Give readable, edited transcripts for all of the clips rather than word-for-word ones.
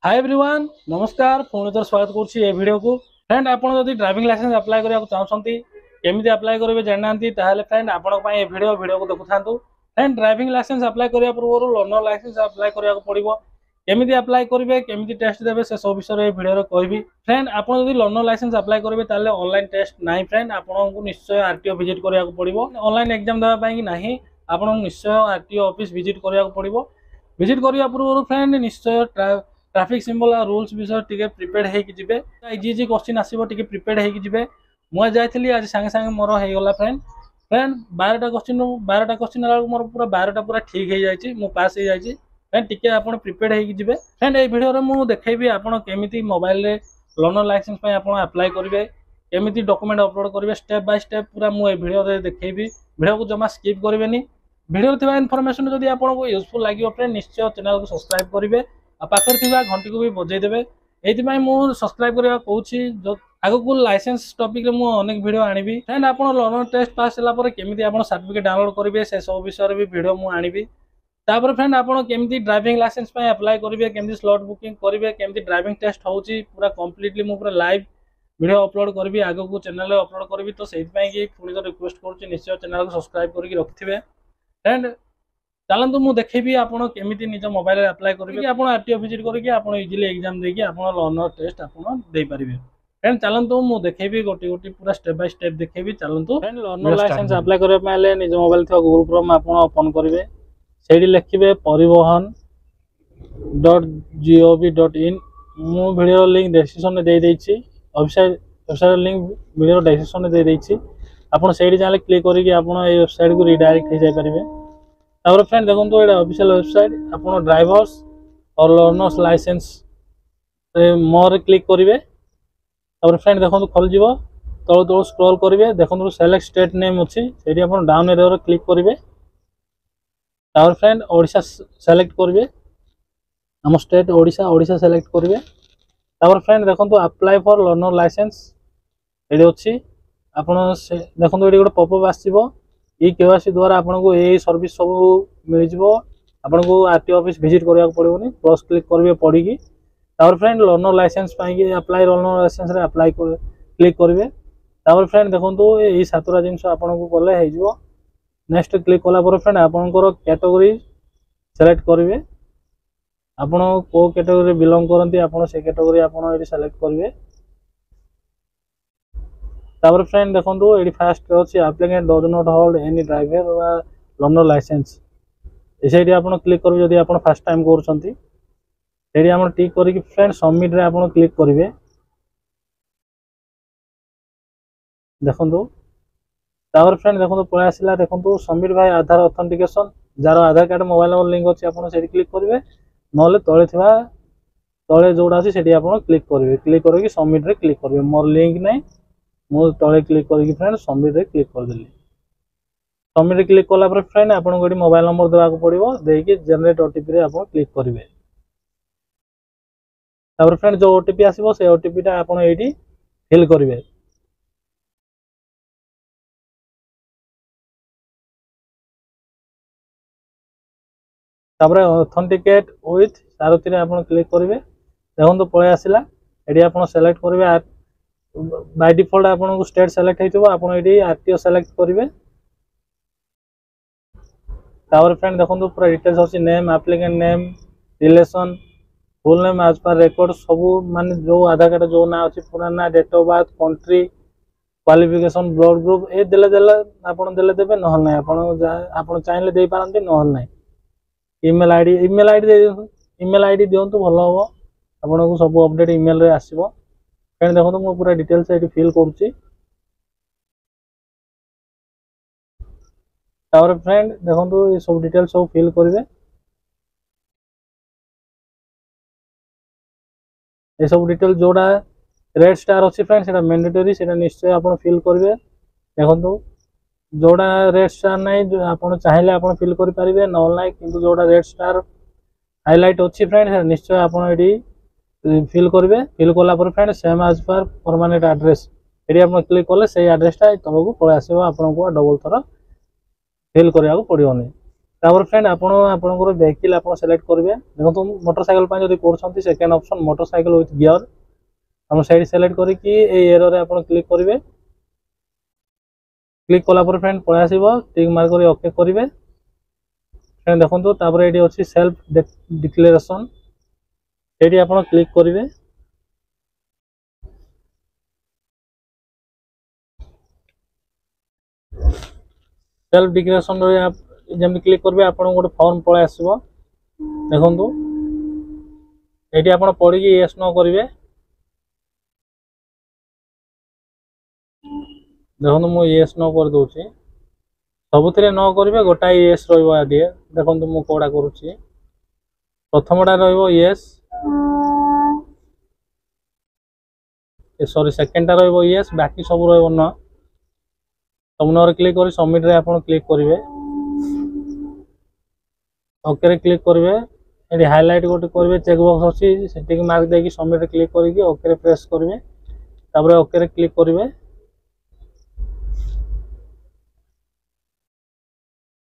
Hi everyone नमस्कार पुणी थर स्वागत करुच्ची ए वीडियो को फ्रेंड आप ड्राइविंग लाइसेंस अप्लाई करने चाहते केमी अप्लाई करेंगे जाना फ्रेंड आपण वीडियो को देखु था फ्रेंड ड्राइविंग लाइसेंस अप्लाई करने पूर्व लर्नर लाइसेंस अप्लाई करने पड़ो केमी अप्लाई करेंगे केमी टेस्ट देवे से सब विषय वीडियो कहबी फ्रेंड आप लर्नर लाइसेंस अप्लाई करेंगे ताले ऑनलाइन टेस्ट ना फ्रेंड आपको निश्चय आरटीओ विजिट करने पड़ो ऑनलाइन एग्जाम देवाई ना आपको निश्चय आरटीओ ऑफिस विजिट करने पड़ो विजिट करने पूर्व फ्रेंड निश्चय ट्रैफिक सिंबल और रूल्स विषय टिके प्रिपेयर्ड होके जिवे इजी इजी क्वेश्चन आसीबो टिके प्रिपेयर्ड होके जिवे मु जाइथिली आज संगे संगे मोर हे गला फ्रेंड 12टा क्वेश्चन मोर पूरा 12टा पूरा ठीक हो जाइछि मु पास हो जाइछि फ्रेंड टिके आपण प्रिपेयर्ड होके जिवे फ्रेंड ए वीडियो रे मु देखेबी आपण केमिति मोबाइल रे लर्नर लाइसेंस पय आपण अप्लाई करिवे केमिति डॉक्यूमेंट अपलोड करिवे स्टेप बाय स्टेप पूरा मु ए वीडियो रे देखेबी वीडियो को जमा स्किप करिवेनी वीडियो रे थिबा इन्फॉर्मेशन जदी आपनको यूजफुल लागियो फ्रेंड निश्चय चैनल को सब्सक्राइब करिवे पाखर थी घंटी को भी बजेदेवे ये सब्सक्राइब करने कहूँ आगक लाइसेंस टॉपिक रे मु अनेक वीडियो आनिबी फ्रेंड आप लर्नर टेस्ट पास होला पर केमिति आपण सर्टिफिकेट डाउनलोड करेंगे से सब विषय भी वीडियो मु आनिबी तापर फ्रेंड आपण केमिति ड्राइविंग लाइसेंस पे अप्लाई करेंगे केमिति स्लॉट बुकिंग करेंगे केमिति ड्राइविंग टेस्ट होची पूरा कंप्लीटली मु पूरा लाइव वीडियो अपलोड करबी आगक चैनल रे अपलोड करबी तो सेहि पई कि पुणी तो रिक्वेस्ट करूची निश्चय चैनल को सब्सक्राइब करके रखिथिबे फ्रेंड चलतु मुझे देखेबी आपड़ केमी निज मोबाइल अप्लाई करेंगे आप आरटीओ विजिट करके आप इजिली एग्जाम देकी आप लर्नर टेस्ट आपरे फ्रेंड चलतु मुझे देखेबी गोटे गोटे पूरा स्टेप बाय स्टेप देखेबी चलतु फ्रेंड लर्नर लाइसेंस अप्लाई करने निज मोबाइल थी गूगल क्रोम आप ओपन करेंगे से लिखे परिवहन.gov.in मु वीडियो लिंक डिस्क्रिप्शन में दे देछि वेबसाइट लिंक वीडियो डिस्क्रिप्शन में दे देछि आपन सेठी जाले क्लिक करके आपन ए वेबसाइट को रिडायरेक्ट हो जाय परिबे तापर फ्रेंड देखो ये ऑफिशियल वेबसाइट आप ड्राइवर्स और लर्नर्स लाइसेंस मोर क्लिक करेंगे तापर फ्रेंड देखो खोल जीव तल तल स्क्रॉल करेंगे देखो सेलेक्ट स्टेट नेम अच्छी से डाउन एरो क्लिक करेंगे तापर फ्रेंड ओडिशा सेलेक्ट करेंगे आम स्टेट ओडिशा सेलेक्ट करेंगे तापर फ्रेंड देखो अप्लाई फॉर लर्नर लाइसेंस ये अच्छी आप देखो ये गोटे पॉपअप आसो ये केवासी द्वारा आपको ये सर्विस सब मिल आपको आरटीओ ऑफिस विजिट करने पड़ोनी प्लस क्लिक करेंगे पढ़ी तापर friend learner licence apply learner licence रे अप्लाई क्लिक करेंगे तापर फ्रेंड देखो ये 7टा जिनस आपको कले हो नेक्स्ट क्लिक कला फ्रेंड आपंकर कैटेगरी सेलेक्ट करेंगे आपड़ को कैटेगरी बिलोंग करती आप कैटेगरी आप सेलेक्ट करेंगे तापर फ्रेंड देखो ये फास्ट अच्छी applicant does not hold any driver learner licence ये आप क्लिक करेंगे जब आप फास्ट टाइम कर टिक करके फ्रेंड सबमिट रे आप क्लिक करेंगे देखो तापर फ्रेंड देखो पलि आसला देखो submit by Aadhaar authentication jar Aadhaar card mobile number link अच्छी आप क्लिक करेंगे ना तले तले जोड़ा अच्छी से क्लिक करेंगे क्लिक करके सबमिट रे क्लिक करेंगे मोर लिंक नहीं मु तले क्लिक करके फ्रेंड सबमिट रे क्लिक करदेली सबमिट रे क्लिक कला पर फ्रेंड आपको ये मोबाइल नंबर देवाक पड़ो देकी जनरेट ओटीपी रे आप क्लिक करेंगे तापर फ्रेंड जो ओटीपी आसीबो से ओटीपी टा आपन एठी फिल करेंगे तापर ऑथेंटिकेट विथ सारथी रे आप क्लिक करेंगे देखो पलि आसला एडी आप सेलेक्ट करेंगे बाय डिफॉल्ट आपको स्टेट सेलेक्ट होइथिबो आपण एडी आरटीओ सेलेक्ट करेंगे तापर फ्रेंड देखो पूरा डिटेल्स अछि name applicant name relation full name age पर रिकॉर्ड सब माने जो आधार कार्ड जो ना अछि पूरा ना date of birth country qualification blood group A देले आपण देबे नहल नै आपण चाहिले दे पारंती नहल नै ईमेल आईडी दियंतु भलो हो आपनको सब अपडेट ईमेल रे आसीबो फ्रेंड देखो मु पूरा डिटेल्स ये फिल करुच्ची तापर फ्रेंड देखो ये सब डिटेल्स सब फिल करेंगे ये सब डिटेल जोड़ा रेड स्टार अच्छी फ्रेंड से मैंडेटरी से निश्चय आप फिल करेंगे देखो जोड़ा रेड स्टार नहीं जो आप चाहिए आप फिल करेंगे ना ना कि जोड़ा रेड स्टार हाईलाइट अच्छी फ्रेंड से निश्चय आप फिल करेंगे फिल कला फ्रेंड सेम एज पर परमानेंट एड्रेस ये आप क्लिक कले से एड्रेसटा तलक पलि आसो आपको डबल थर फिल करने पड़ोनी तापर फ्रेंड आपण आपनकर व्हीकल आपण सिलेक्ट करेंगे। देखो मोटरसाइकिल पर जब कर second option motorcycle with gear हम साइड सिलेक्ट करके एरो रे आपण क्लिक करेंगे। क्लिक कला पर फ्रेंड पळा आसीबो टिक मार्क कर ओके करेंगे। फ्रेंड देखो तापर ये अच्छी सेल्फ डिक्लेरेशन ये आप क्लिक करेंगे। सेल्फ डिक्लेरेशन जमी क्लिक करेंगे आप गोटे फॉर्म पळा आसीबो। देखो ये आप पढ़ी येस नो करेंगे। देखो मु येस नो कर दूची सबुथिरे न करेंगे गोटाए येस रहिबो आदि। देखो मु कोडा करूची प्रथमटा रहिबो येस सॉरी सेकेंडटा रहिबो येस बाकी सब रहिबो न। सब नरे क्लिक कर सबमिट रे आपण क्लिक करेंगे। ओके रे क्लिक करेंगे। ये हाइलाइट गोटे करेंगे चेक बॉक्स अच्छी से मार्क देकी सबमिट रे क्लिक करके ओके रे प्रेस करेंगे। तापर ओके रे क्लिक करेंगे।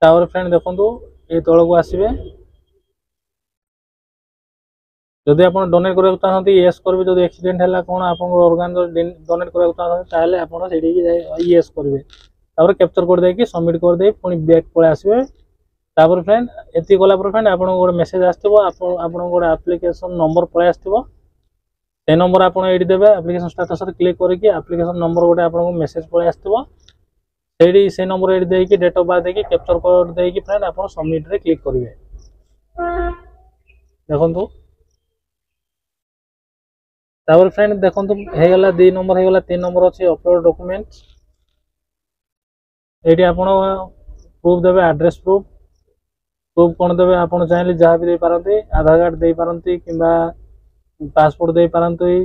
तापर फ्रेंड देखो ये तल को आसबे जदि आप डोनेट करने चाहते येस करेंगे। जो एक्सीडेंट है कौन आप ऑर्गन डोनेट करने चाहते आप येस करेंगे। तापर कैप्चर कर देकी सबमिट कर दे पुणी बैक पळे आसबे। तापर फ्रेंड एति गला पर फ्रेंड आपन गोटे मेसेज आसथिबो आपन गोटे एप्लिकेशन नंबर पळे आसथिबो से नंबर आपन एडी देबे। एप्लिकेशन स्टेटस रे क्लिक करके एप्लिकेशन नंबर गोटे आपन मेसेज पळे आसथिबो सेडी से नंबर एडी देकी डेट ऑफ बर्थ देकी कैप्चर कर देकी फ्रेंड आपन सबमिट रे क्लिक करेंगे। देखंतु तापर फ्रेंड देखंतु हे गला 2 नंबर हे गला 3 नंबर अछि अपलोड डॉक्यूमेंट्स एडी आपन प्रूफ देबे एड्रेस प्रूफ प्रूफ कौन देवे आप चाहिए जहाँ भी दे पारती आधार कार्ड दे पारती किंबा पासपोर्ट दे पारती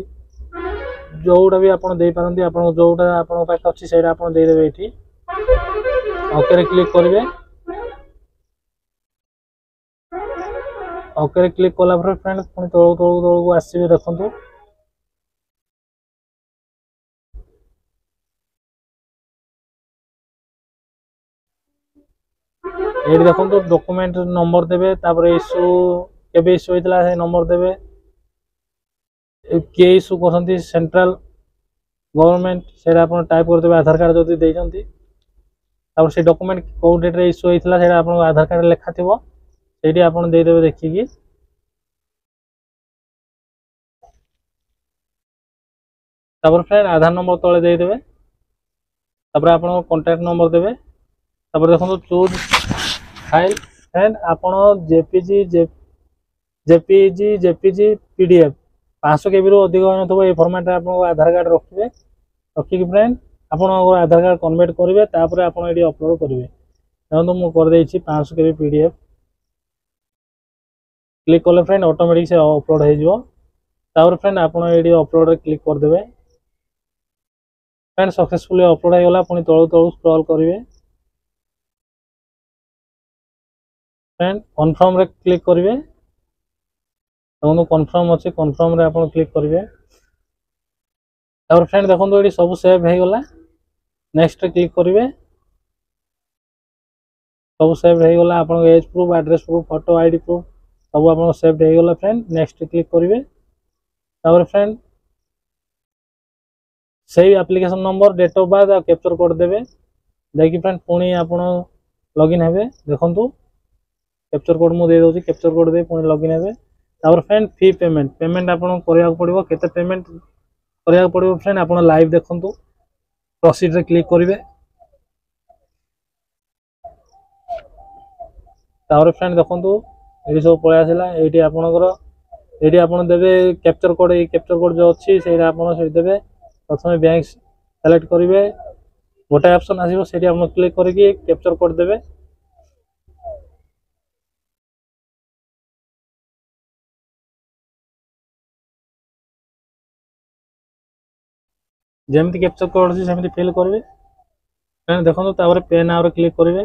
जोटा भी आप दे पारती आप जोटा आपन पाखे अच्छी से आप देदेवे ये ओके रे क्लिक करेंगे। ओके रे क्लिक कला फ्रेंड पुणी तौक तौक को आसबे। देखो ये देखो डॉक्यूमेंट नंबर देवे तापर इश्यू केबे इश्यू होइतला से नंबर देवे के इश्यू करछंती सेंट्रल गवर्नमेंट से आप टाइप कर देवे। आधार कार्ड जदि देइछंती तापर से डॉक्यूमेंट को डेट रे इश्यू होइतला से आप आधार कार्ड लेखा थिबो सेठी आप दे देवे देखिकी। तापर फ्रेंड आधार नंबर तले दे देवे तापर आप कांटेक्ट नंबर देवे। तापर देखो चूज फाइल फ्रेंड आपन जेपीजी पीडीएफ 500 केबी रो अधिक होन थबो ए फॉर्मेट रे आपन आधार कार्ड रखिबे। रखिकी फ्रेंड आपन आधार कार्ड कन्वर्ट करेंगे तापर आपन एडी अपलोड करेंगे। देखो मु कर देछि 500 केबी पीडीएफ क्लिक कले फ्रेंड ऑटोमेटिक से अपलोड हो जिवो। तापर फ्रेंड आपन एडी अपलोड रे क्लिक कर देबे। फ्रेंड सक्सेसफुली अपलोड हो गला पुणी तळु तळु स्क्रॉल करेंगे। फ्रेंड कन्फर्म रे क्लिक करेंगे। देखो कन्फर्म अच्छे कन्फर्म रे आपन क्लिक करेंगे। तापर फ्रेंड देखो ये सब सेव हो गला नेक्स्ट रे क्लिक करेंगे। सब सेव हो गला आपन age proof address proof photo ID proof सब आपन सेव हो गला। फ्रेंड नेक्स्ट क्लिक करेंगे। तापर फ्रेंड सही application number date of birth captcha कर देवे देखिए फ्रेंड पुणी आपन लॉगिन हेबे। देखंतु कैप्चर कोड मु दे दोची कैप्चर कोड दे पुणी लॉगिन हेबे। तापर फ्रेंड फी पेमेंट आपन करिया पड़िबो केते पेमेंट करिया पड़िबो फ्रेंड आपन लाइव देखंतु प्रोसीड रे क्लिक करिवे। तापर फ्रेंड देखंतु एडी सब पळे आसिला एडी आपनकर एडी आपन देबे कैप्चर कोड ए कैप्चर कोड जो अछि सेरा आपन से देबे। प्रथम बैंक सेलेक्ट करेंगे गोटे ऑप्शन आसीबो सेठी आप क्लिक करके कैप्चर कोड देबे। जेमती कैप्चर कोड अछि सेमती फिल करेंगे। फ्रेंड देखो तापर पे नाउ रे क्लिक करेंगे।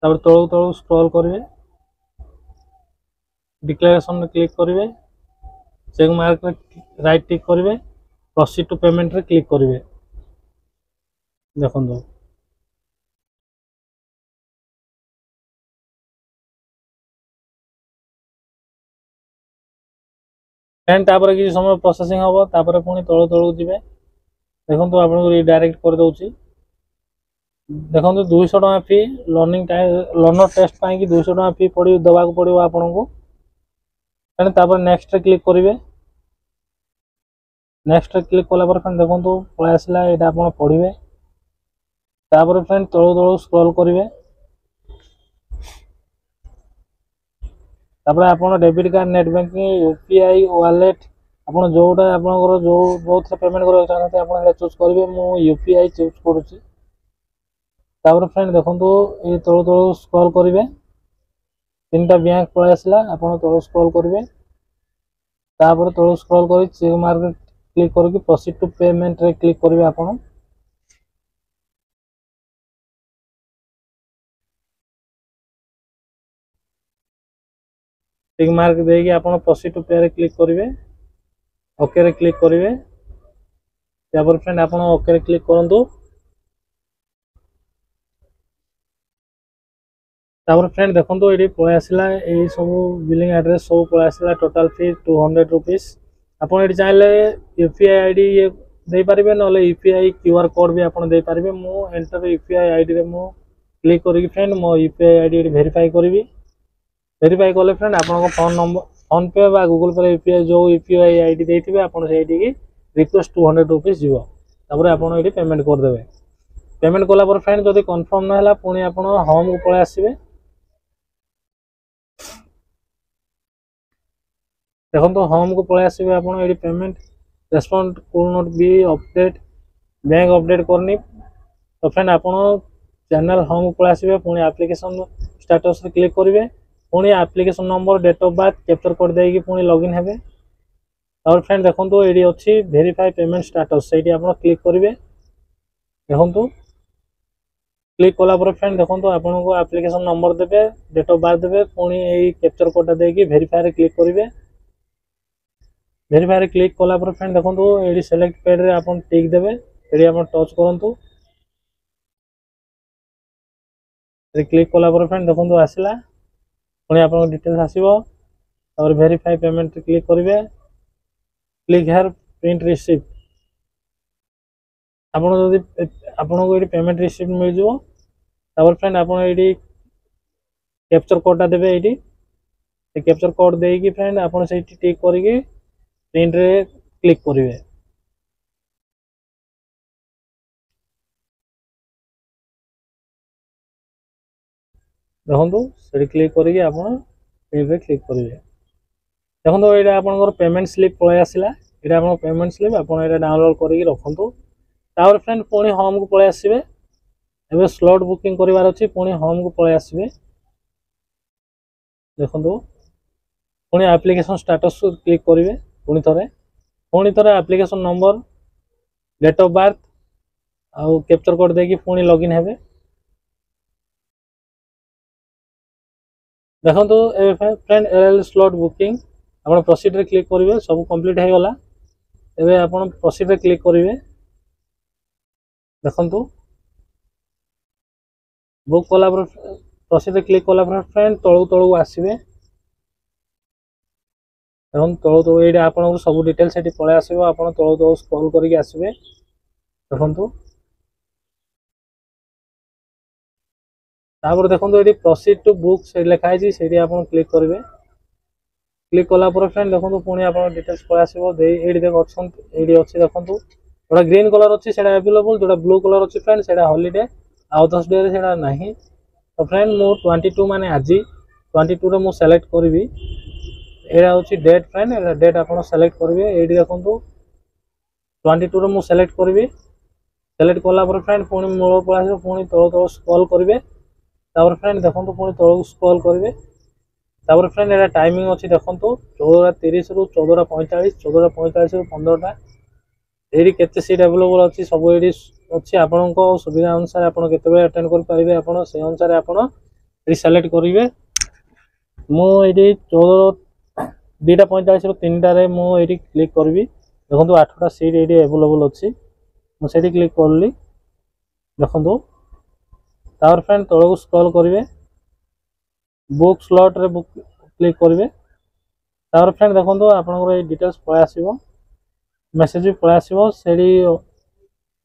तापर तळु तळु स्क्रॉल करेंगे डिक्लेरेशन रे क्लिक करेंगे। चेक मार्क रे राइट टिक करेंगे प्रोसीड टू पेमेंट रे क्लिक करेंगे। देखो फ्रेंड तापर किसी समय प्रोसेसिंग हम तापर पुणी तल तलू जी देखो आपको रिडायरेक्ट कर दउची देखो 200 टका फी लर्नर टेस्ट पाई 200 टका फी पड़ी देवाक पड़ो आपको फ्रेंड तापर नेक्स्ट रे क्लिक करेंगे नेक्स्ट रे क्लिक कला पर फ्रेंड देखो पळै आसला एटा आपण पढ़िबे तापर फ्रेंड तलू तलू स्क्रॉल करेंगे तापर आपण debit card net banking UPI wallet आपण जोटा आपनकर जो थे पेमेंट करबा चाहते आपण चूज करेंगे मु यूपीआई चूज करूची तापर फ्रेंड देखो ये तलू तलू स्क्रॉल करेंगे 3टा बैंक पळै आसला आपण तलू स्क्रॉल करेंगे तापर तलू स्क्रॉल कर चेक मार्क क्लिक करके प्रोसीड टू पेमेंट रे क्लिक करेंगे आपण चेक मार्क देगी आपण प्रोसीड टू पे रे क्लिक करेंगे ओके रे क्लिक करेंगे तापर फ्रेंड आपण ओके रे क्लिक करंतु तापर फ्रेंड देखो ये पळै आसला ये सब बिलिंग एड्रेस सब पळै आसला टोटल फी 200 रुपीस आपन ये चाहे यूपीआई आईडी ये दे पारिबे नले यूपीआई क्यूआर कोड भी आपन दे पारिबे मु एंटर यूपीआई आईडी रे मु क्लिक करी फ्रेंड मो यूपीआई आईडी वेरीफाई करबी वेरीफाई कले फ्रेंड आपन को फोन नंबर फोन पे बा गूगल पे यूपीआई जो यूपीआई आईडी देथिबे आपन से आईडी की रिक्वेस्ट 200 रुपीस जीवो तापर आपन ये पेमेंट कर देबे पेमेंट कला पर फ्रेंड जदी कंफर्म न हला पुनी आपन होम को पळै आसीबे देखो होम को पळै आसीबे आपन एडी payment respond could not be update bank update करनी तो फ्रेंड आपन चैनल होम को पळै आसीबे पुनी एप्लीकेशन स्टेटस रे क्लिक करिवे पुनी application number date of birth captcha कर देगी पुनी लॉगिन हेबे और फ्रेंड देखो एडी अछि वेरीफाई पेमेंट स्टेटस सेठी आपन क्लिक करिवे देखो क्लिक कला पर फ्रेंड देखो आपन को एप्लीकेशन नंबर देबे डेट ऑफ बर्थ देबे पुनी एई कैप्चर कोड देगी वेरीफाई रे क्लिक करिवे वेरीफाई रे क्लिक कला पर फ्रेंड देखो ये सिलेक्ट पेड रे आपन टिक देबे एडी आपन टच करंतु रे क्लिक कला पर फ्रेंड देखो आसिला पुनी आपन डिटेल्स आसीबो और वेरीफाई पेमेंट रे क्लिक करिवे क्लिक हियर प्रिंट रिसीप्ट आपन जदी आपन को ये पेमेंट रिसीप्ट मिल जिवो तापर फ्रेंड आपन ये कैप्चर कोड टा देबे एडी ए कैप्चर कोड देगी फ्रेंड आपन सेठी टिक करिके प्रिंट रे क्लिक करेंगे देखो से क्लिक करके आप प्रिंट रे क्लिक करेंगे देखो ये आप पेमेंट स्लिप पळै आसला ये आप पेमेंट स्लिप आप डाउनलोड करके रखु तापर फ्रेंड पुणी होम को पळै आसीबे एबे स्लॉट बुकिंग करिवार अछि पुणी होम को पळै आसीबे देखो पुणी एप्लीकेशन स्टेटस क्लिक करेंगे पुणी थरे application number date of birth आउ कैप्चर कोड देकी पुणी लॉगिन हेबे देखो फ्रेंड एल स्लॉट बुकिंग आपण प्रोसीड रे क्लिक करेंगे सब कंप्लीट हे गला एबे आपण प्रोसीड रे क्लिक करेंगे देखो बुक कला पर प्रोसीड रे क्लिक कला पर फ्रेंड तळू तळू आसीबे देखो तळू तळू ये आपन सब डिटेल्स सेठी पळै आसीबो आपन तळू तळू स्क्रॉल करके आसीबे देखो तापर देखो ये प्रोसीड टू बुक से लिखा है से आपन क्लिक करेंगे क्लिक कला पर फ्रेंड देखो पुणी आपन डिटेल्स पळै आसीबो एडी देखो ऑप्शन एडी अछि देखो जोड़ा ग्रीन कलर अच्छी से अवेलेबल जोड़ा ब्लू कलर अच्छी फ्रेंड से हॉलीडे आउटर्स डे रे सेटा नहीं तो फ्रेंड मु 22 माने आज 22 रे मु सेलेक्ट करबी एरा होची डेट फ्रेंड एरा डेट आपण सेलेक्ट करबे एडी देखंतु 22 रे मु सेलेक्ट करबी सेलेक्ट कला पर फ्रेंड पुणी मूल पळा पुणी तळ तळ स्क्रॉल करबे तापर फ्रेंड देखंतु पुणी तळ स्क्रॉल करबे तापर फ्रेंड एरा टाइमिंग अछि देखंतु 14:30 रु 14:45 14:45 रु 15टा एडी केते सीट अवेलेबल अछि सब एडी अछि आपन को सुविधा अनुसार आपन केते बे अटेंड कर परिबे आपन से अनुसार आपन एडी सेलेक्ट करिवे मु एडी 2:45 रु 3टा रे मु एडी क्लिक करबी देखंतु 8टा सीट एडी अवेलेबल अछि मु सेडी क्लिक करली देखंतु तापर फ्रेंड तळको स्क्रॉल करिवे बुक स्लॉट रे बुक क्लिक करिवे तापर फ्रेंड देखो आपंकर ये डिटेल्स पलि आसो मेसेज भी पलि आसो से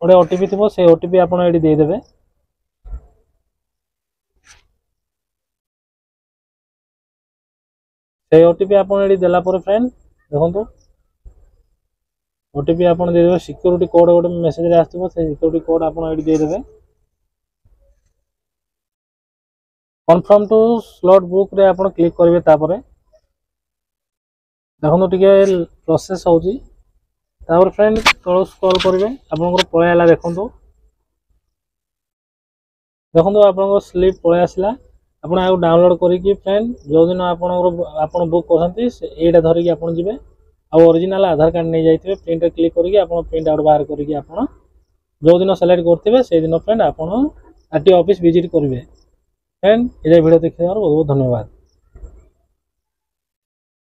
गोटे ओटीपी थी से ओटीपी आप देदेवे से ओटीपी आप देलापर फ्रेंड देखो ओटीपी आप देदेवे सिक्योरिटी कोड गोटे मेसेज आसो से सिक्योरिटी कोड आप देदेवे कन्फर्म टू स्लॉट बुक रे आप क्लिक करेंगे तापर देखो टे प्रोसेस होची तापर फ्रेंड तल स्क्रॉल करेंगे आपंकर पलैला देखो देखो आपंकर स्लिप पलि आसला आप डाउनलोड करके फ्रेंड जो दिन आप बुक करते यहाँ धरिकी आप जी ओरिजिनल आधार कार्ड नहीं जाइए प्रिंट क्लिक करके आप प्रिंट आउट बाहर करके आप जो दिन सेलेक्ट करते से दिन फ्रेंड आप आरटीओ ऑफिस विजिट करेंगे फ्रेंड ये वीडियो देखने बहुत बहुत धन्यवाद।